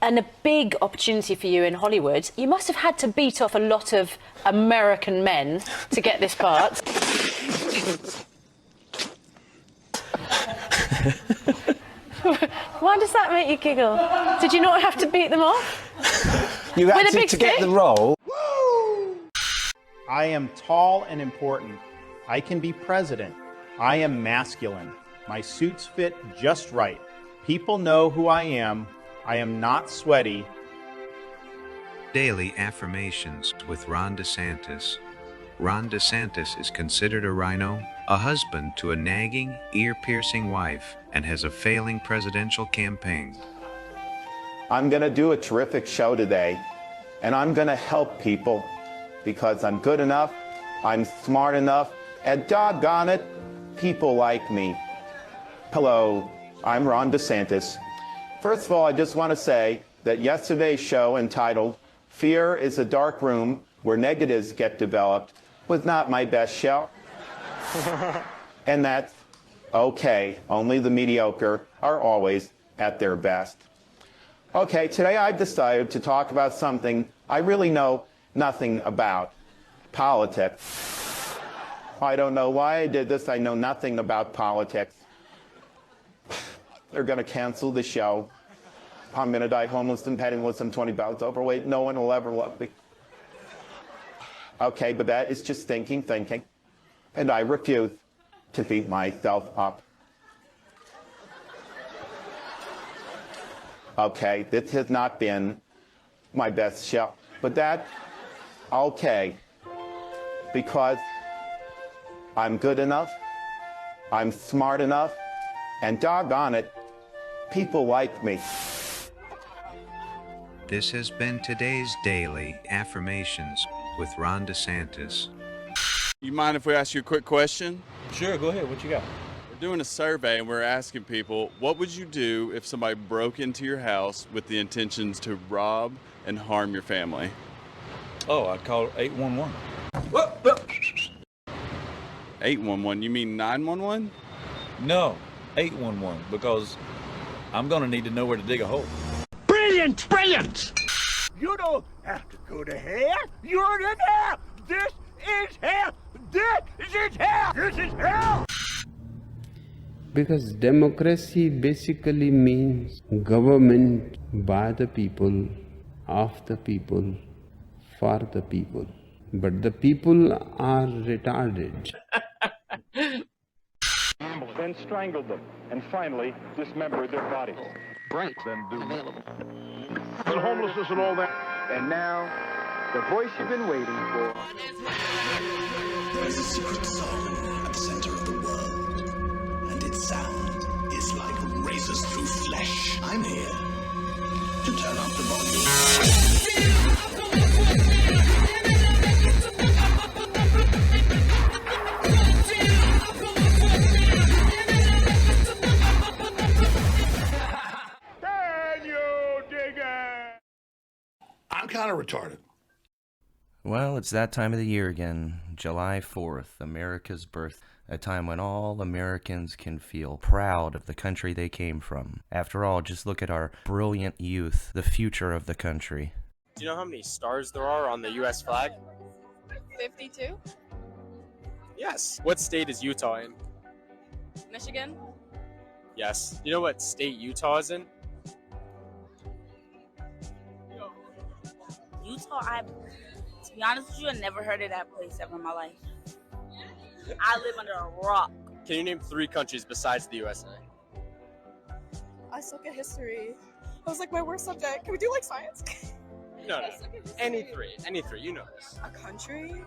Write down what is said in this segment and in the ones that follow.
and a big opportunity for you in Hollywood. You must have had to beat off a lot of American men to get this part. Why does that make you giggle? Did you not have to beat them off? You With a had big to get stick? the role. I am tall and important. I can be president. I am masculine. My suits fit just right. People know who I am. I am not sweaty. Daily Affirmations with Ron DeSantis. Ron DeSantis is considered a rhino, a husband to a nagging, ear-piercing wife, and has a failing presidential campaign. I'm going to do a terrific show today, and I'm going to help people because I'm good enough, I'm smart enough, and doggone it, people like me. Hello, I'm Ron DeSantis. First of all, I just want to say that yesterday's show entitled Fear is a Dark Room Where Negatives Get Developed was not my best show. And that's okay. Only the mediocre are always at their best. Okay, today I've decided to talk about something I really know nothing about. Politics. I don't know why I did this. I know nothing about politics. They're going to cancel the show. I'm going to die homeless and penniless and 20 pounds overweight. No one will ever love me. Okay, but that is just thinking. And I refuse to beat myself up. Okay, this has not been my best show. But that's okay. Because I'm good enough, I'm smart enough, and doggone it, people like me. This has been today's Daily Affirmations with Ron DeSantis. You mind if we ask you a quick question? Sure, go ahead. What you got? We're doing a survey and we're asking people, what would you do if somebody broke into your house with the intentions to rob and harm your family? Oh, I'd call 811. 811? You mean 911? No, 811, because I'm going to need to know where to dig a hole. Brilliant! Brilliant! You don't have to go to hell. You're in hell. This is hell. This is hell. This is hell. Because democracy basically means government by the people, of the people, for the people. But the people are retarded. Then strangled them, and finally dismembered their bodies. Right. Then do available. and homelessness and all that. And now, the voice you've been waiting for. There's a secret song at the center of the world, and its sound is like razors through flesh. I'm here to turn up the volume. I'm kind of retarded. Well, it's that time of the year again, July 4th, America's birth, a time when all Americans can feel proud of the country they came from. After all, just look at our brilliant youth, the future of the country. Do you know how many stars there are on the U.S. flag? 52. Yes. What state is Utah in? Michigan. Yes. You know what state Utah is in? Utah, to be honest with you, I never heard of that place ever in my life. I live under a rock. Can you name 3 countries besides the USA? I suck at history. That was like my worst subject. Can we do like science? No. Any three, you know this. A country?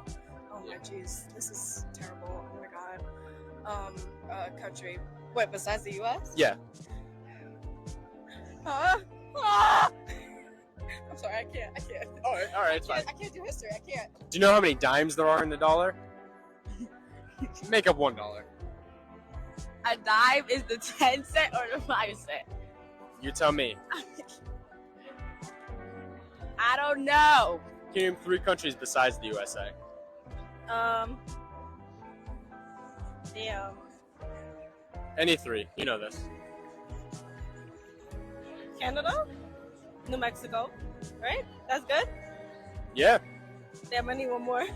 Oh my jeez, this is terrible. Oh my god. A country. Wait, besides the US? Yeah. I'm sorry, I can't. All right, it's fine. I can't do history. I can't. Do you know how many dimes there are in the dollar? Make up $1. A dime is the 10 cent or the 5 cent? You tell me. I don't know. Can you name 3 countries besides the USA? Damn. Any 3, you know this. Canada? New Mexico, right? That's good? Yeah. Damn, I need one more.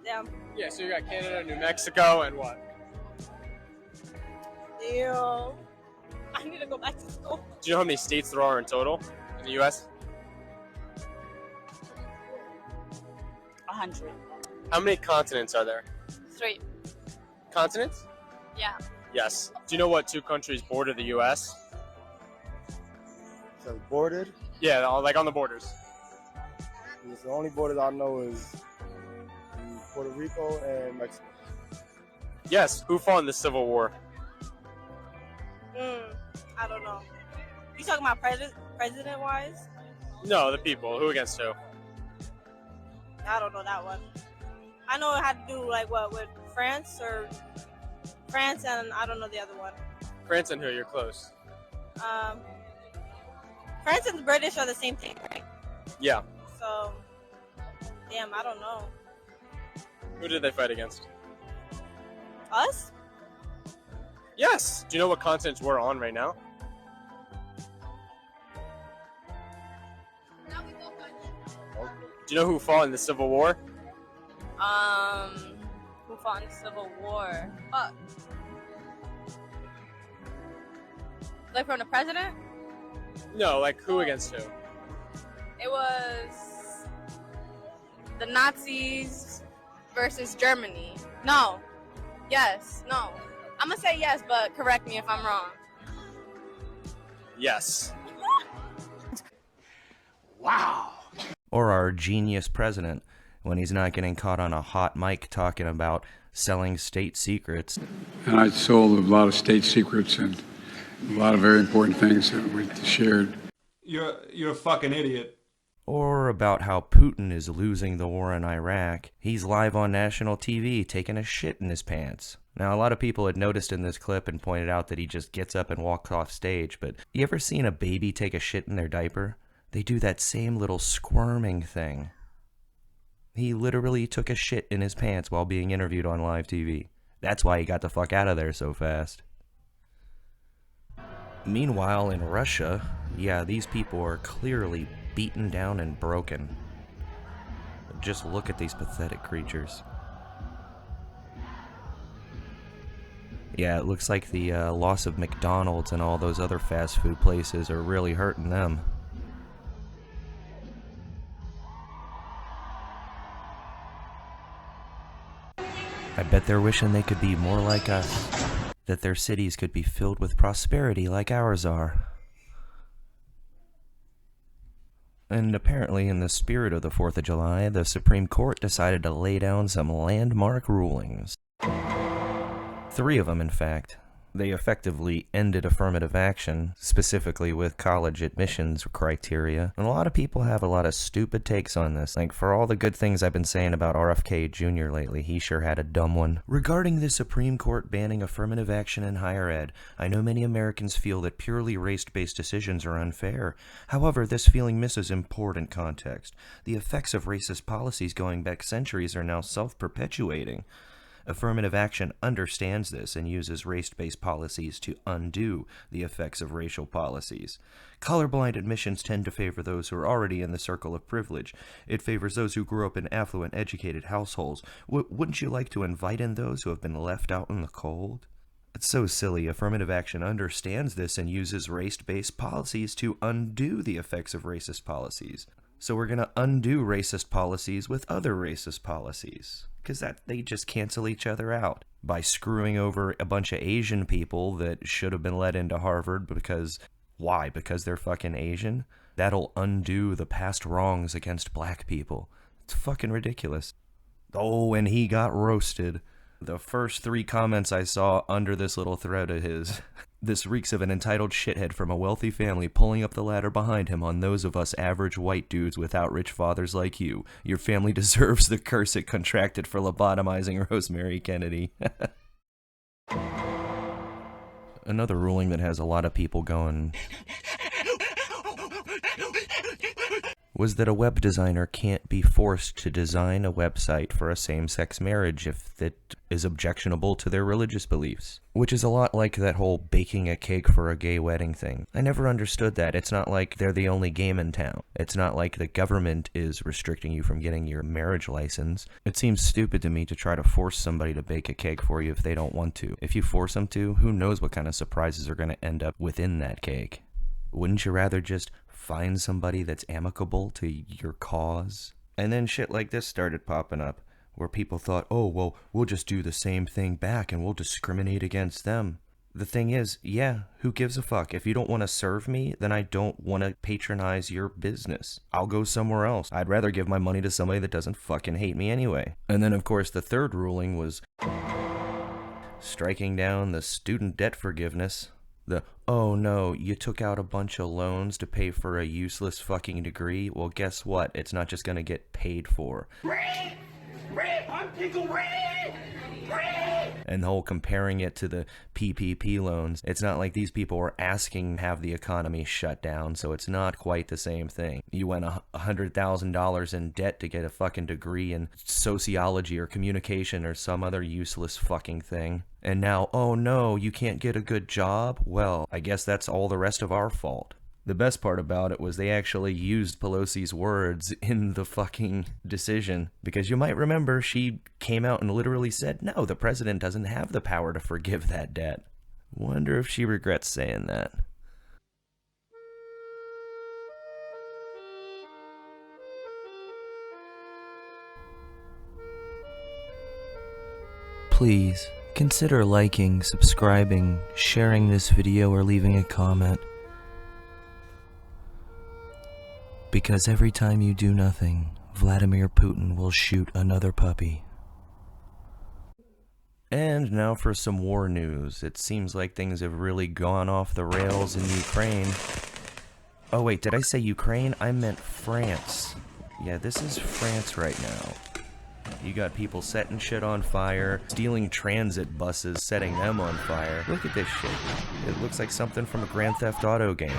Damn. Yeah, so you got Canada, New Mexico, and what? Damn. I need to go back to school. Do you know how many states there are in total in the U.S.? 100. How many continents are there? 3. Continents? Yeah. Yes. Do you know what 2 countries border the U.S.? So bordered? Yeah, like on the borders. The only border I know is Puerto Rico and Mexico. Yes. Who fought in the Civil War? I don't know. You talking about president-wise? No, the people. Who against who? I don't know that one. I know it had to do like what with France and I don't know the other one. France and who? You're close. France and the British are the same thing, right? Yeah. So, damn, I don't know. Who did they fight against? Us? Yes. Do you know what continents we're on right now? Do you know who fought in the Civil War? Who fought in the Civil War? Fuck. Like from the president? No, like who against who? It was the Nazis versus Germany. No. Yes. No. I'm gonna say yes, but correct me if I'm wrong. Yes. Wow. Or our genius president, when he's not getting caught on a hot mic talking about selling state secrets. And I sold a lot of state secrets and a lot of very important things that we shared. You're a fucking idiot. Or about how Putin is losing the war in Iraq. He's live on national TV taking a shit in his pants. Now, a lot of people had noticed in this clip and pointed out that he just gets up and walks off stage, but you ever seen a baby take a shit in their diaper? They do that same little squirming thing. He literally took a shit in his pants while being interviewed on live TV. That's why he got the fuck out of there so fast. Meanwhile, in Russia, yeah, these people are clearly beaten down and broken. Just look at these pathetic creatures. Yeah, it looks like the loss of McDonald's and all those other fast food places are really hurting them. I bet they're wishing they could be more like us. That their cities could be filled with prosperity like ours are. And apparently, in the spirit of the 4th of July, the Supreme Court decided to lay down some landmark rulings. 3 of them, in fact. They effectively ended affirmative action, specifically with college admissions criteria. And a lot of people have a lot of stupid takes on this. Like, for all the good things I've been saying about RFK Jr. lately, he sure had a dumb one. Regarding the Supreme Court banning affirmative action in higher ed, I know many Americans feel that purely race-based decisions are unfair. However, this feeling misses important context. The effects of racist policies going back centuries are now self-perpetuating. Affirmative action understands this and uses race-based policies to undo the effects of racial policies. Colorblind admissions tend to favor those who are already in the circle of privilege. It favors those who grew up in affluent, educated households. Wouldn't you like to invite in those who have been left out in the cold? It's so silly. Affirmative action understands this and uses race-based policies to undo the effects of racist policies. So we're going to undo racist policies with other racist policies. Because they just cancel each other out by screwing over a bunch of Asian people that should have been let into Harvard because, why? Because they're fucking Asian? That'll undo the past wrongs against black people. It's fucking ridiculous. Oh, and he got roasted. The first 3 comments I saw under this little thread of his, this reeks of an entitled shithead from a wealthy family pulling up the ladder behind him on those of us average white dudes without rich fathers like you. Your family deserves the curse it contracted for lobotomizing Rosemary Kennedy. Another ruling that has a lot of people going, was that a web designer can't be forced to design a website for a same-sex marriage if it is objectionable to their religious beliefs. Which is a lot like that whole baking a cake for a gay wedding thing. I never understood that. It's not like they're the only game in town. It's not like the government is restricting you from getting your marriage license. It seems stupid to me to try to force somebody to bake a cake for you if they don't want to. If you force them to, who knows what kind of surprises are going to end up within that cake. Wouldn't you rather just find somebody that's amicable to your cause? And then shit like this started popping up, where people thought, oh, well, we'll just do the same thing back and we'll discriminate against them. The thing is, yeah, who gives a fuck? If you don't want to serve me, then I don't want to patronize your business. I'll go somewhere else. I'd rather give my money to somebody that doesn't fucking hate me anyway. And then, of course, the third ruling was striking down the student debt forgiveness. Oh no, you took out a bunch of loans to pay for a useless fucking degree? Well, guess what? It's not just gonna get paid for. And the whole comparing it to the PPP loans, it's not like these people were asking to have the economy shut down, so it's not quite the same thing. You went $100,000 in debt to get a fucking degree in sociology or communication or some other useless fucking thing. And now, oh no, you can't get a good job? Well, I guess that's all the rest of our fault. The best part about it was they actually used Pelosi's words in the fucking decision, because you might remember she came out and literally said, no, the president doesn't have the power to forgive that debt. Wonder if she regrets saying that. Please consider liking, subscribing, sharing this video, or leaving a comment. Because every time you do nothing, Vladimir Putin will shoot another puppy. And now for some war news. It seems like things have really gone off the rails in Ukraine. Oh wait, did I say Ukraine? I meant France. Yeah, this is France right now. You got people setting shit on fire, stealing transit buses, setting them on fire. Look at this shit. It looks like something from a Grand Theft Auto game.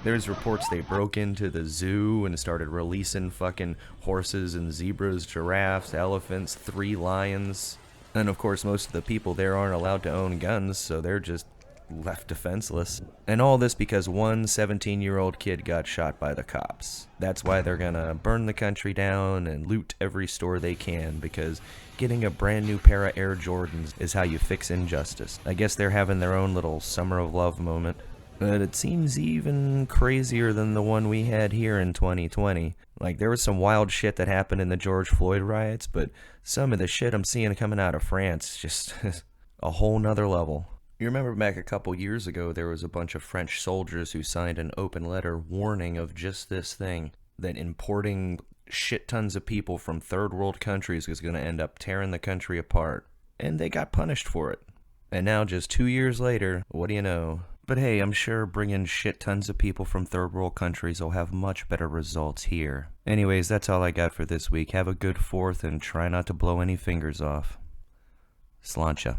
There's reports they broke into the zoo and started releasing fucking horses and zebras, giraffes, elephants, 3 lions. And of course most of the people there aren't allowed to own guns, so they're just left defenseless. And all this because one 17-year-old kid got shot by the cops. That's why they're gonna burn the country down and loot every store they can, because getting a brand new pair of Air Jordans is how you fix injustice. I guess they're having their own little summer of love moment. But it seems even crazier than the one we had here in 2020. Like, there was some wild shit that happened in the George Floyd riots, but some of the shit I'm seeing coming out of France just a whole nother level. You remember back a couple years ago, there was a bunch of French soldiers who signed an open letter warning of just this thing, that importing shit tons of people from third world countries was going to end up tearing the country apart. And they got punished for it. And now, just 2 years later, what do you know? But hey, I'm sure bringing shit tons of people from third world countries will have much better results here. Anyways, that's all I got for this week. Have a good 4th and try not to blow any fingers off. Sláinte.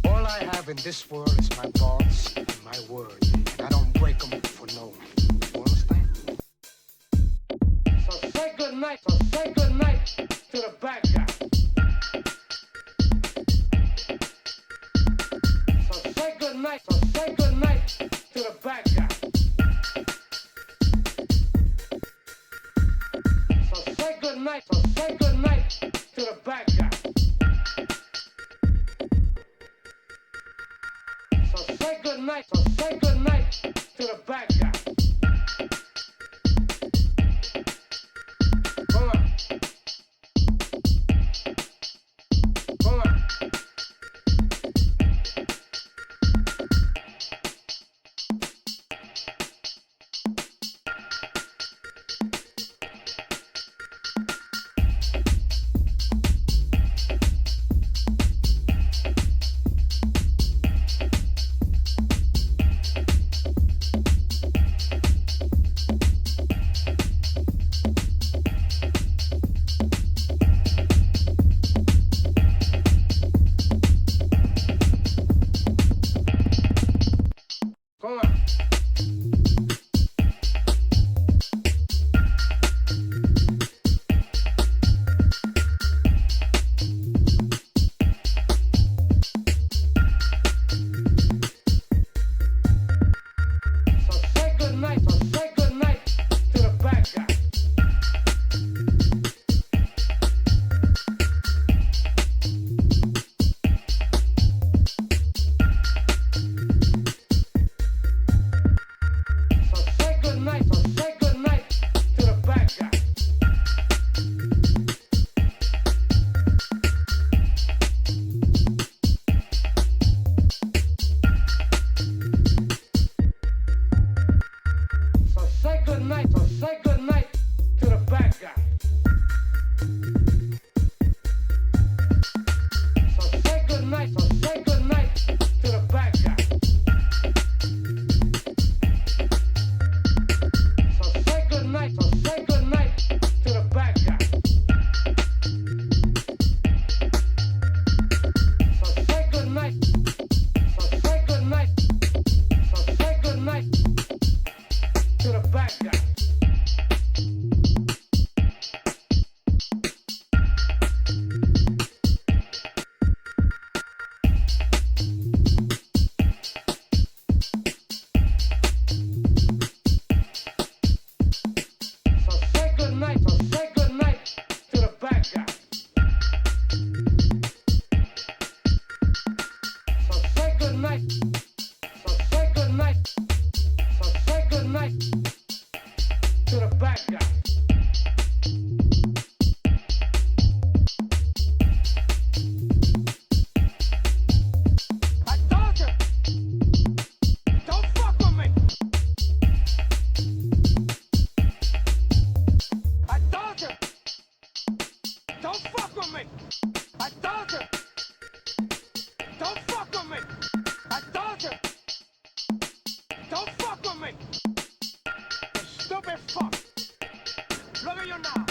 All I have in this world is my thoughts and my words, and I don't break them for no one. You understand? So say good night to the bad guy. So say good night to the bad guy. So say good night to the bad guy. So say good night to the bad guy. Come on. Come on. a bad guy. I told you! Don't fuck with me! I told you! Don't fuck with me! I told you! Don't fuck with me! I told you! Don't fuck with me! You stupid fuck! Look at you now!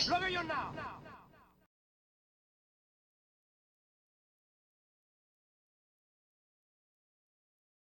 Look at you now!